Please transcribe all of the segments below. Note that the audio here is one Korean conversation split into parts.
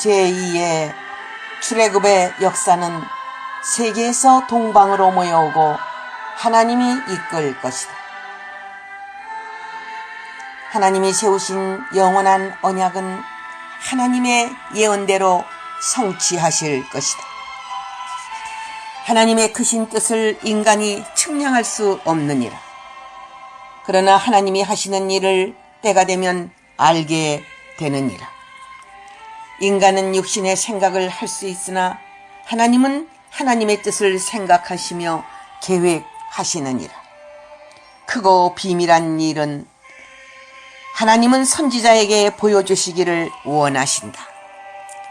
제2의 출애굽의 역사는 세계에서 동방으로 모여오고 하나님이 이끌 것이다. 하나님이 세우신 영원한 언약은 하나님의 예언대로 성취하실 것이다. 하나님의 크신 뜻을 인간이 측량할 수 없느니라. 그러나 하나님이 하시는 일을 때가 되면 알게 되느니라. 인간은 육신의 생각을 할 수 있으나 하나님은 하나님의 뜻을 생각하시며 계획하시느니라. 크고 비밀한 일은 하나님은 선지자에게 보여주시기를 원하신다.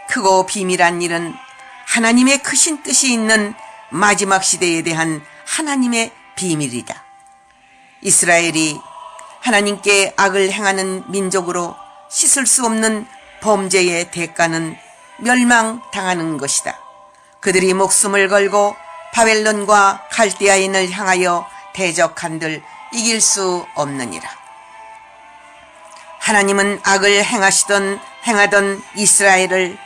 크고 비밀한 일은 하나님의 크신 뜻이 있는 마지막 시대에 대한 하나님의 비밀이다. 이스라엘이 하나님께 악을 행하는 민족으로 씻을 수 없는 범죄의 대가는 멸망당하는 것이다. 그들이 목숨을 걸고 바벨론과 갈대아인을 향하여 대적한들 이길 수 없느니라. 하나님은 악을 행하던 이스라엘을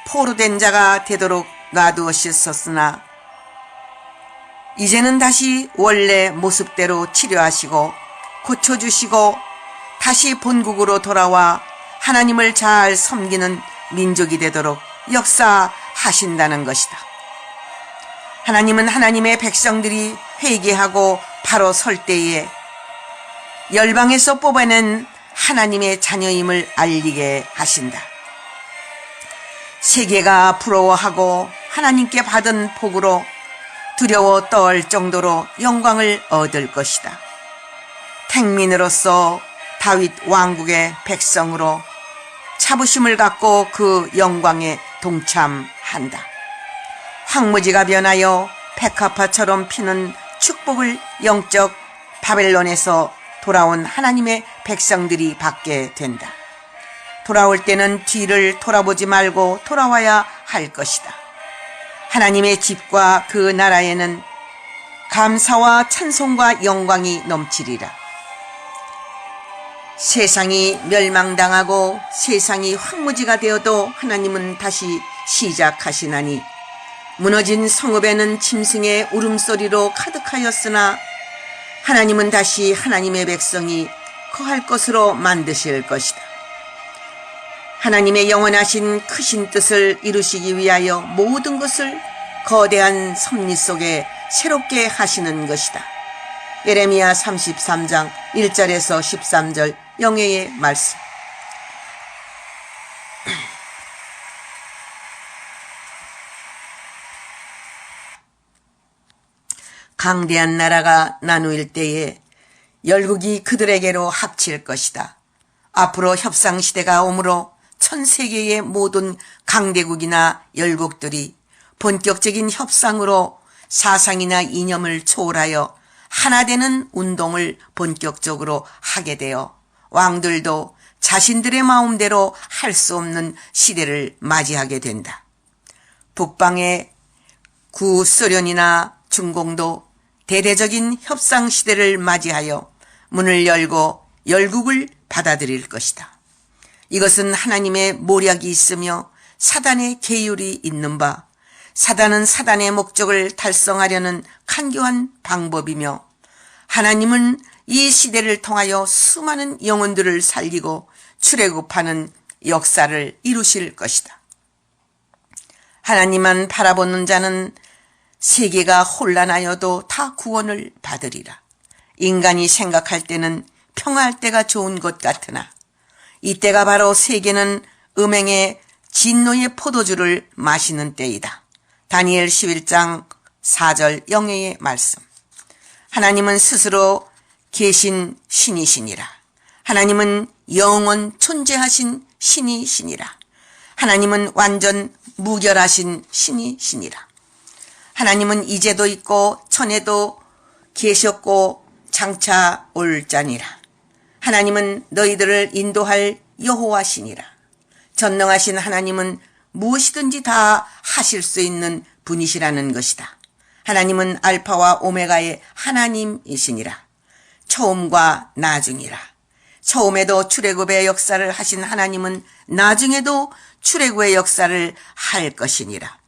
포로된 자가 되도록 놔두었었으나 이제는 다시 원래 모습대로 치료하시고 고쳐주시고 다시 본국으로 돌아와 하나님을 잘 섬기는 민족이 되도록 역사하신다는 것이다. 하나님은 하나님의 백성들이 회개하고 바로 설 때에 열방에서 뽑아낸 하나님의 자녀임을 알리게 하신다. 세계가 부러워하고 하나님께 받은 복으로 두려워 떨 정도로 영광을 얻을 것이다. 택민으로서 다윗 왕국의 백성으로 자부심을 갖고 그 영광에 동참한다. 황무지가 변하여 백합화처럼 피는 축복을 영적 바벨론에서 돌아온 하나님의 백성들이 받게 된다. 돌아올 때는 뒤를 돌아보지 말고 돌아와야 할 것이다. 하나님의 집과 그 나라에는 감사와 찬송과 영광이 넘치리라. 세상이 멸망당하고 세상이 황무지가 되어도 하나님은 다시 시작하시나니 무너진 성읍에는 짐승의 울음소리로 가득하였으나 하나님은 다시 하나님의 백성이 거할 것으로 만드실 것이다. 하나님의 영원하신 크신 뜻을 이루시기 위하여 모든 것을 거대한 섭리 속에 새롭게 하시는 것이다. 예레미야 33장 1절에서 13절 영예의 말씀. 강대한 나라가 나누일 때에 열국이 그들에게로 합칠 것이다. 앞으로 협상시대가 오므로 전 세계의 모든 강대국이나 열국들이 본격적인 협상으로 사상이나 이념을 초월하여 하나 되는 운동을 본격적으로 하게 되어 왕들도 자신들의 마음대로 할 수 없는 시대를 맞이하게 된다. 북방의 구소련이나 중공도 대대적인 협상 시대를 맞이하여 문을 열고 열국을 받아들일 것이다. 이것은 하나님의 모략이 있으며 사단의 계율이 있는 바, 사단은 사단의 목적을 달성하려는 간교한 방법이며 하나님은 이 시대를 통하여 수많은 영혼들을 살리고 출애굽하는 역사를 이루실 것이다. 하나님만 바라보는 자는 세계가 혼란하여도 다 구원을 받으리라. 인간이 생각할 때는 평화할 때가 좋은 것 같으나 이때가 바로 세계는 음행의 진노의 포도주를 마시는 때이다. 다니엘 11장 4절 영예의 말씀. 하나님은 스스로 계신 신이시니라. 하나님은 영원 존재하신 신이시니라. 하나님은 완전 무결하신 신이시니라. 하나님은 이제도 있고 전에도 계셨고 장차 올 자니라. 하나님은 너희들을 인도할 여호와시니라. 전능하신 하나님은 무엇이든지 다 하실 수 있는 분이시라는 것이다. 하나님은 알파와 오메가의 하나님이시니라. 처음과 나중이라. 처음에도 출애굽의 역사를 하신 하나님은 나중에도 출애굽의 역사를 할 것이니라.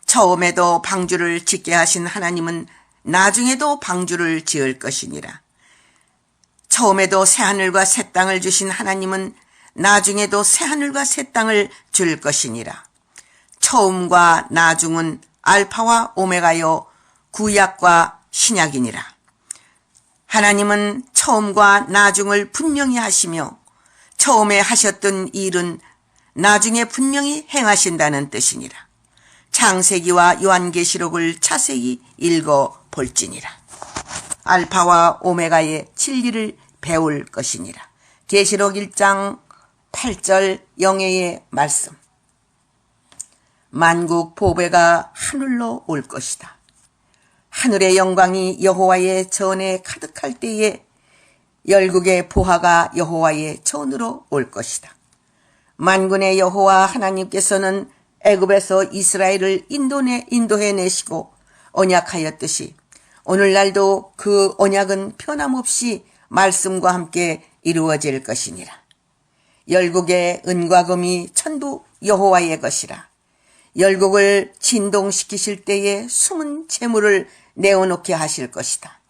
처음에도 방주를 짓게 하신 하나님은 나중에도 방주를 지을 것이니라. 처음에도 새하늘과 새 땅을 주신 하나님은 나중에도 새하늘과 새 땅을 줄 것이니라. 처음과 나중은 알파와 오메가요 구약과 신약이니라. 하나님은 처음과 나중을 분명히 하시며 처음에 하셨던 일은 나중에 분명히 행하신다는 뜻이니라. 창세기와 요한계시록을 자세히 읽어 볼지니라. 알파와 오메가의 진리를 배울 것이니라. 계시록 1장 8절 영예의 말씀. 만국 보배가 하늘로 올 것이다. 하늘의 영광이 여호와의 전에 가득할 때에 열국의 보화가 여호와의 전으로 올 것이다. 만군의 여호와 하나님께서는 애굽에서 이스라엘을 인도해내시고 언약하였듯이 오늘날도 그 언약은 변함없이 말씀과 함께 이루어질 것이니라. 열국의 은과 금이 전부 여호와의 것이라. 열국을 진동시키실 때에 숨은 재물을 내어놓게 하실 것이다.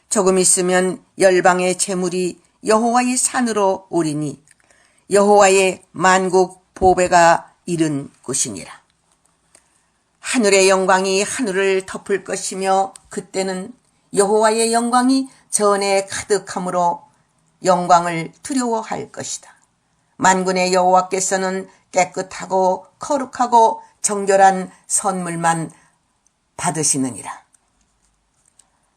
조금 있으면 열방의 재물이 여호와의 산으로 오리니 여호와의 만국 보배가 이른 곳이니라. 하늘의 영광이 하늘을 덮을 것이며 그때는 여호와의 영광이 전에 가득함으로 영광을 두려워할 것이다. 만군의 여호와께서는 깨끗하고 거룩하고 정결한 선물만 받으시느니라.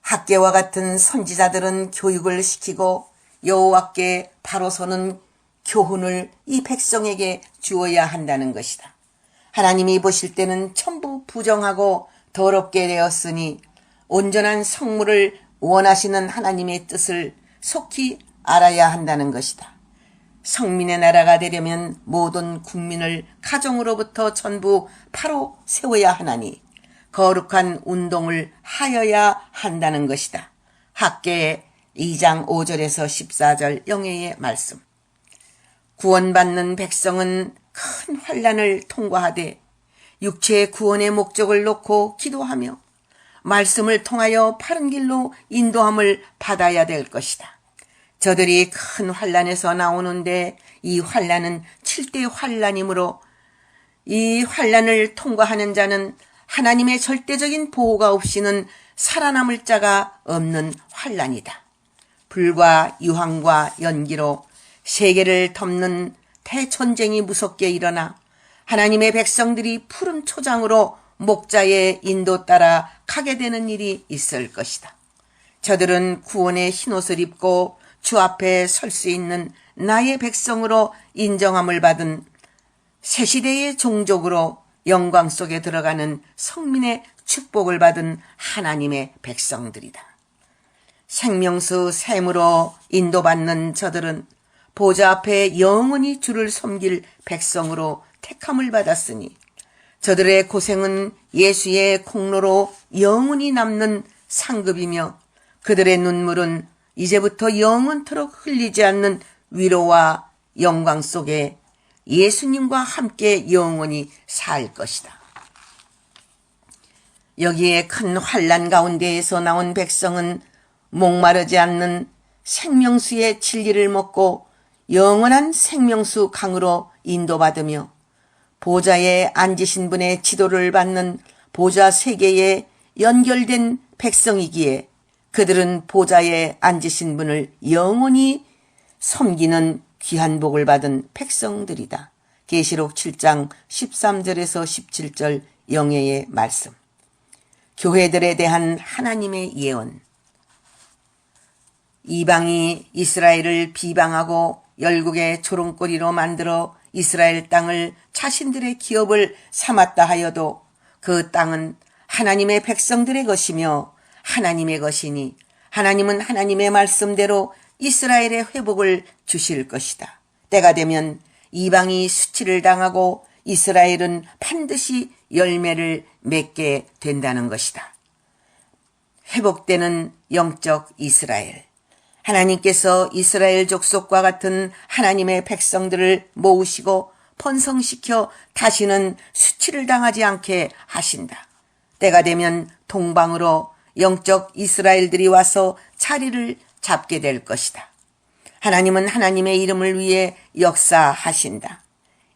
학개와 같은 선지자들은 교육을 시키고 여호와께 바로 서는 교훈을 이 백성에게 주어야 한다는 것이다. 하나님이 보실 때는 전부 부정하고 더럽게 되었으니 온전한 성물을 원하시는 하나님의 뜻을 속히 알아야 한다는 것이다. 성민의 나라가 되려면 모든 국민을 가정으로부터 전부 바로 세워야 하나니 거룩한 운동을 하여야 한다는 것이다. 학개의 2장 5절에서 14절 영예의 말씀. 구원받는 백성은 큰 환난을 통과하되 육체의 구원의 목적을 놓고 기도하며 말씀을 통하여 바른 길로 인도함을 받아야 될 것이다. 저들이 큰 환난에서 나오는데 이 환난은 7대 환난이므로 이 환난을 통과하는 자는 하나님의 절대적인 보호가 없이는 살아남을 자가 없는 환난이다. 불과 유황과 연기로 세계를 덮는 대전쟁이 무섭게 일어나 하나님의 백성들이 푸른 초장으로 목자의 인도 따라 가게 되는 일이 있을 것이다. 저들은 구원의 흰옷을 입고 주 앞에 설 수 있는 나의 백성으로 인정함을 받은 새 시대의 종족으로 영광 속에 들어가는 성민의 축복을 받은 하나님의 백성들이다. 생명수 샘으로 인도받는 저들은 보좌 앞에 영원히 주를 섬길 백성으로 택함을 받았으니 저들의 고생은 예수의 공로로 영원히 남는 상급이며 그들의 눈물은 이제부터 영원토록 흘리지 않는 위로와 영광 속에 예수님과 함께 영원히 살 것이다. 여기에 큰 환난 가운데에서 나온 백성은 목마르지 않는 생명수의 진리를 먹고 영원한 생명수 강으로 인도받으며 보좌에 앉으신 분의 지도를 받는 보좌 세계에 연결된 백성이기에 그들은 보좌에 앉으신 분을 영원히 섬기는 귀한 복을 받은 백성들이다. 계시록 7장 13절에서 17절 영예의 말씀. 교회들에 대한 하나님의 예언. 이방이 이스라엘을 비방하고 열국의 조롱거리로 만들어 이스라엘 땅을 자신들의 기업을 삼았다 하여도 그 땅은 하나님의 백성들의 것이며 하나님의 것이니 하나님은 하나님의 말씀대로 이스라엘의 회복을 주실 것이다. 때가 되면 이방이 수치를 당하고 이스라엘은 반드시 열매를 맺게 된다는 것이다. 회복되는 영적 이스라엘. 하나님께서 이스라엘 족속과 같은 하나님의 백성들을 모으시고 번성시켜 다시는 수치를 당하지 않게 하신다. 때가 되면 동방으로 영적 이스라엘들이 와서 자리를 잡게 될 것이다. 하나님은 하나님의 이름을 위해 역사하신다.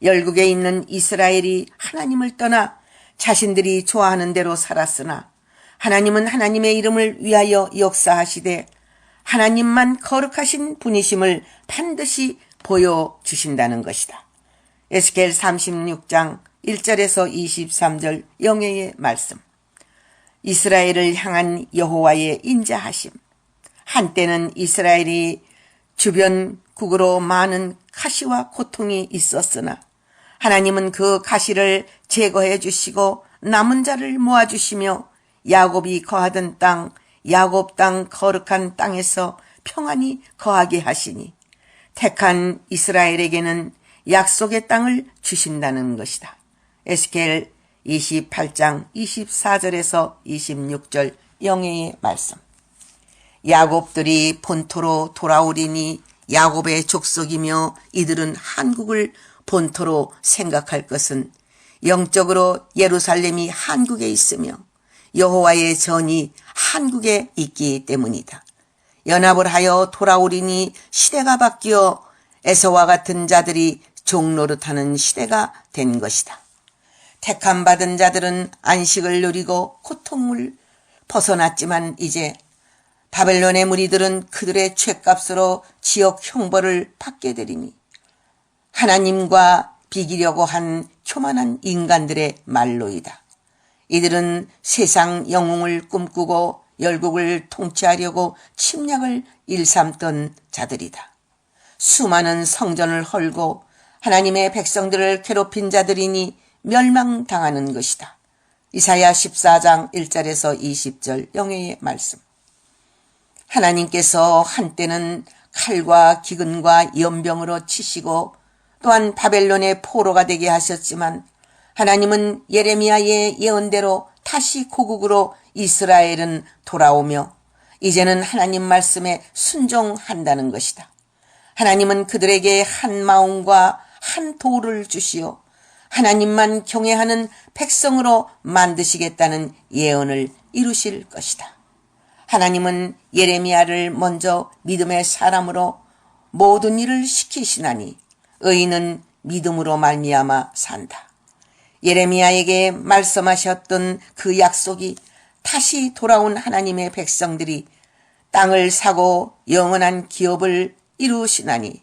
열국에 있는 이스라엘이 하나님을 떠나 자신들이 좋아하는 대로 살았으나 하나님은 하나님의 이름을 위하여 역사하시되 하나님만 거룩하신 분이심을 반드시 보여주신다는 것이다. 에스겔 36장 1절에서 23절 영예의 말씀. 이스라엘을 향한 여호와의 인자하심. 한때는 이스라엘이 주변국으로 많은 가시와 고통이 있었으나 하나님은 그 가시를 제거해 주시고 남은 자를 모아주시며 야곱이 거하던 땅, 야곱 땅 거룩한 땅에서 평안히 거하게 하시니 택한 이스라엘에게는 약속의 땅을 주신다는 것이다. 에스겔 28장 24절에서 26절 영예의 말씀. 야곱들이 본토로 돌아오리니 야곱의 족속이며 이들은 한국을 본토로 생각할 것은 영적으로 예루살렘이 한국에 있으며 여호와의 전이 한국에 있기 때문이다. 연합을 하여 돌아오리니 시대가 바뀌어 에서와 같은 자들이 종노릇하는 시대가 된 것이다. 택함 받은 자들은 안식을 누리고 고통을 벗어났지만 이제 바벨론의 무리들은 그들의 죄값으로 지옥 형벌을 받게 되리니 하나님과 비기려고 한 교만한 인간들의 말로이다. 이들은 세상 영웅을 꿈꾸고 열국을 통치하려고 침략을 일삼던 자들이다. 수많은 성전을 헐고 하나님의 백성들을 괴롭힌 자들이니 멸망당하는 것이다. 이사야 14장 1절에서 20절 영예의 말씀. 하나님께서 한때는 칼과 기근과 연병으로 치시고 또한 바벨론의 포로가 되게 하셨지만 하나님은 예레미야의 예언대로 다시 고국으로 이스라엘은 돌아오며 이제는 하나님 말씀에 순종한다는 것이다. 하나님은 그들에게 한 마음과 한 도를 주시어 하나님만 경외하는 백성으로 만드시겠다는 예언을 이루실 것이다. 하나님은 예레미야를 먼저 믿음의 사람으로 모든 일을 시키시나니 의인은 믿음으로 말미암아 산다. 예레미야에게 말씀하셨던 그 약속이 다시 돌아온 하나님의 백성들이 땅을 사고 영원한 기업을 이루시나니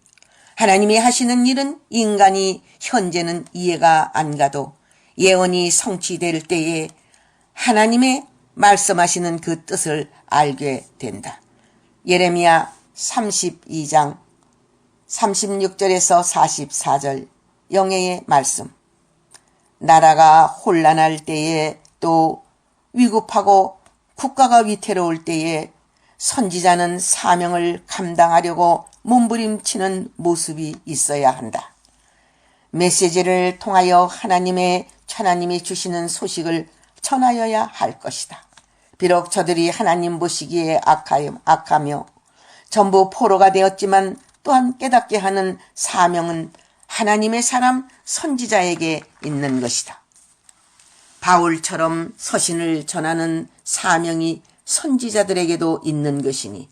하나님이 하시는 일은 인간이 현재는 이해가 안 가도 예언이 성취될 때에 하나님의 말씀하시는 그 뜻을 알게 된다. 예레미야 32장 36절에서 44절 영예의 말씀. 나라가 혼란할 때에 또 위급하고 국가가 위태로울 때에 선지자는 사명을 감당하려고 몸부림치는 모습이 있어야 한다. 메시지를 통하여 하나님이 주시는 소식을 전하여야 할 것이다. 비록 저들이 하나님 보시기에 악하며 전부 포로가 되었지만 또한 깨닫게 하는 사명은 하나님의 사람 선지자에게 있는 것이다. 바울처럼 서신을 전하는 사명이 선지자들에게도 있는 것이니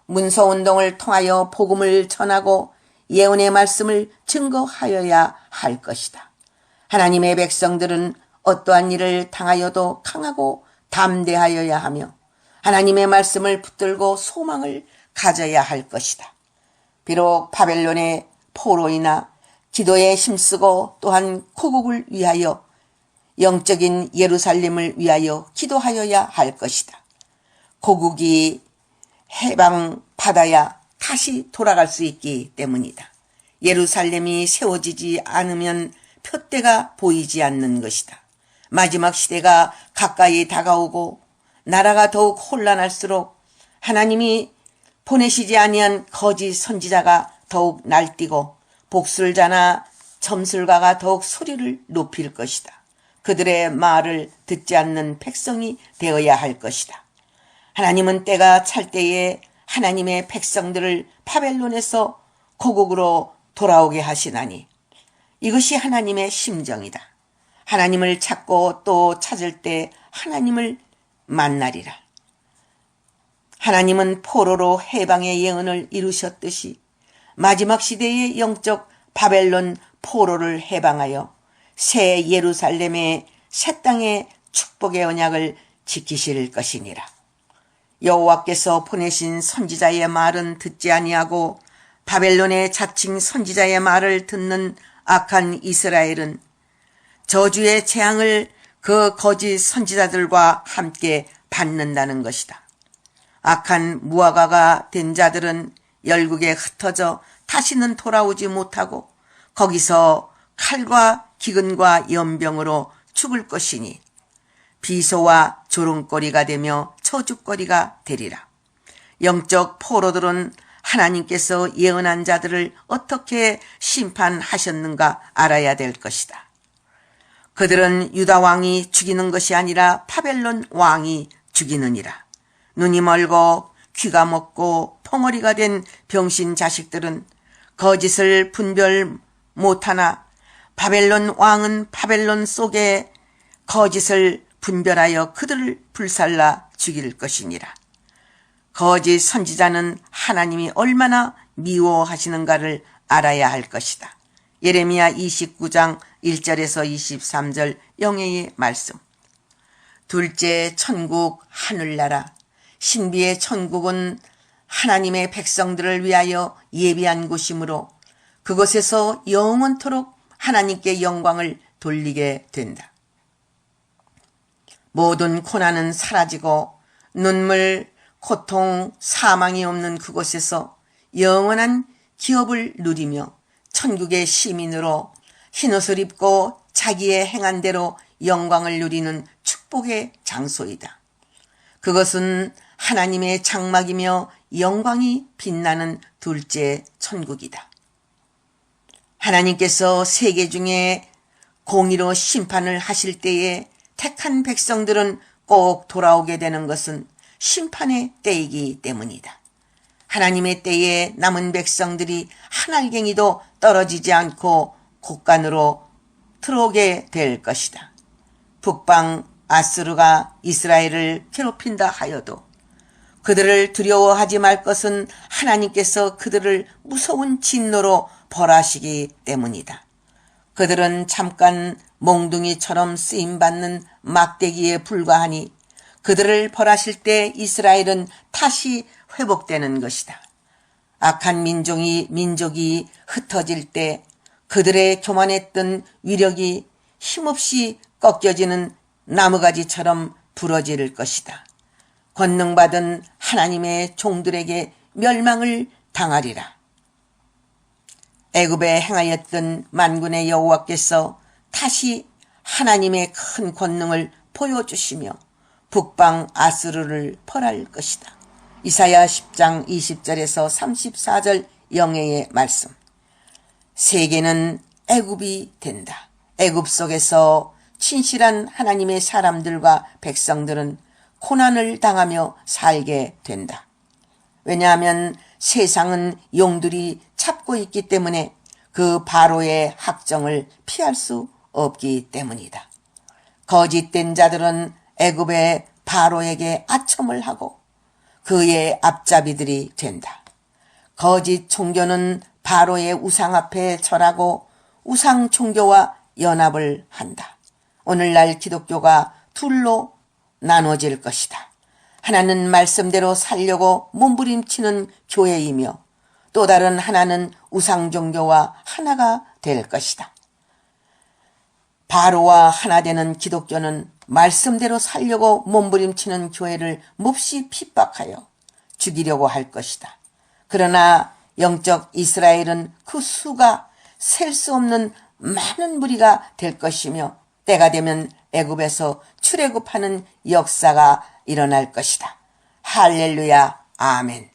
문서운동을 통하여 복음을 전하고 예언의 말씀을 증거하여야 할 것이다. 하나님의 백성들은 어떠한 일을 당하여도 강하고 담대하여야 하며 하나님의 말씀을 붙들고 소망을 가져야 할 것이다. 비록 바벨론의 포로이나 기도에 힘쓰고 또한 고국을 위하여 영적인 예루살렘을 위하여 기도하여야 할 것이다. 고국이 해방받아야 다시 돌아갈 수 있기 때문이다. 예루살렘이 세워지지 않으면 표대가 보이지 않는 것이다. 마지막 시대가 가까이 다가오고 나라가 더욱 혼란할수록 하나님이 보내시지 아니한 거짓 선지자가 더욱 날뛰고 복술자나 점술가가 더욱 소리를 높일 것이다. 그들의 말을 듣지 않는 백성이 되어야 할 것이다. 하나님은 때가 찰 때에 하나님의 백성들을 바벨론에서 고국으로 돌아오게 하시나니 이것이 하나님의 심정이다. 하나님을 찾고 또 찾을 때 하나님을 만나리라. 하나님은 포로로 해방의 예언을 이루셨듯이 마지막 시대의 영적 바벨론 포로를 해방하여 새 예루살렘의 새 땅의 축복의 언약을 지키실 것이니라. 여호와께서 보내신 선지자의 말은 듣지 아니하고 바벨론의 자칭 선지자의 말을 듣는 악한 이스라엘은 저주의 재앙을 그 거짓 선지자들과 함께 받는다는 것이다. 악한 무화과가 된 자들은 열국에 흩어져 다시는 돌아오지 못하고 거기서 칼과 기근과 연병으로 죽을 것이니 비소와 조롱거리가 되며 저주거리가 되리라. 영적 포로들은 하나님께서 예언한 자들을 어떻게 심판하셨는가 알아야 될 것이다. 그들은 유다 왕이 죽이는 것이 아니라 바벨론 왕이 죽이느니라. 눈이 멀고 귀가 먹고 펑어리가 된 병신 자식들은 거짓을 분별 못하나 바벨론 왕은 바벨론 속에 거짓을 분별하여 그들을 불살라 죽일 것이니라. 거짓 선지자는 하나님이 얼마나 미워하시는가를 알아야 할 것이다. 예레미야 29장 1절에서 23절 영예의 말씀. 둘째, 천국 하늘나라. 신비의 천국은 하나님의 백성들을 위하여 예비한 곳이므로 그곳에서 영원토록 하나님께 영광을 돌리게 된다. 모든 고난은 사라지고 눈물, 고통, 사망이 없는 그곳에서 영원한 기업을 누리며 천국의 시민으로 흰옷을 입고 자기의 행한 대로 영광을 누리는 축복의 장소이다. 그것은 하나님의 장막이며 영광이 빛나는 둘째 천국이다. 하나님께서 세계 중에 공의로 심판을 하실 때에 택한 백성들은 꼭 돌아오게 되는 것은 심판의 때이기 때문이다. 하나님의 때에 남은 백성들이 한 알갱이도 떨어지지 않고 곳간으로 들어오게 될 것이다. 북방 아수르가 이스라엘을 괴롭힌다 하여도 그들을 두려워하지 말 것은 하나님께서 그들을 무서운 진노로 벌하시기 때문이다. 그들은 잠깐 몽둥이처럼 쓰임받는 막대기에 불과하니 그들을 벌하실 때 이스라엘은 다시 회복되는 것이다. 악한 민족이 흩어질 때 그들의 교만했던 위력이 힘없이 꺾여지는 나무가지처럼 부러질 것이다. 권능받은 하나님의 종들에게 멸망을 당하리라. 애굽에 행하였던 만군의 여호와께서 다시 하나님의 큰 권능을 보여주시며 북방 아수르를 벌할 것이다. 이사야 10장 20절에서 34절 영예의 말씀. 세계는 애굽이 된다. 애굽 속에서 진실한 하나님의 사람들과 백성들은 고난을 당하며 살게 된다. 왜냐하면 세상은 용들이 잡고 있기 때문에 그 바로의 학정을 피할 수 없기 때문이다. 거짓된 자들은 애굽의 바로에게 아첨을 하고 그의 앞잡이들이 된다. 거짓 종교는 바로의 우상 앞에 절하고 우상 종교와 연합을 한다. 오늘날 기독교가 둘로 나눠질 것이다. 하나는 말씀대로 살려고 몸부림치는 교회이며 또 다른 하나는 우상 종교와 하나가 될 것이다. 바로와 하나 되는 기독교는 말씀대로 살려고 몸부림치는 교회를 몹시 핍박하여 죽이려고 할 것이다. 그러나 영적 이스라엘은 그 수가 셀 수 없는 많은 무리가 될 것이며 때가 되면 애굽에서 출애굽하는 역사가 일어날 것이다. 할렐루야, 아멘.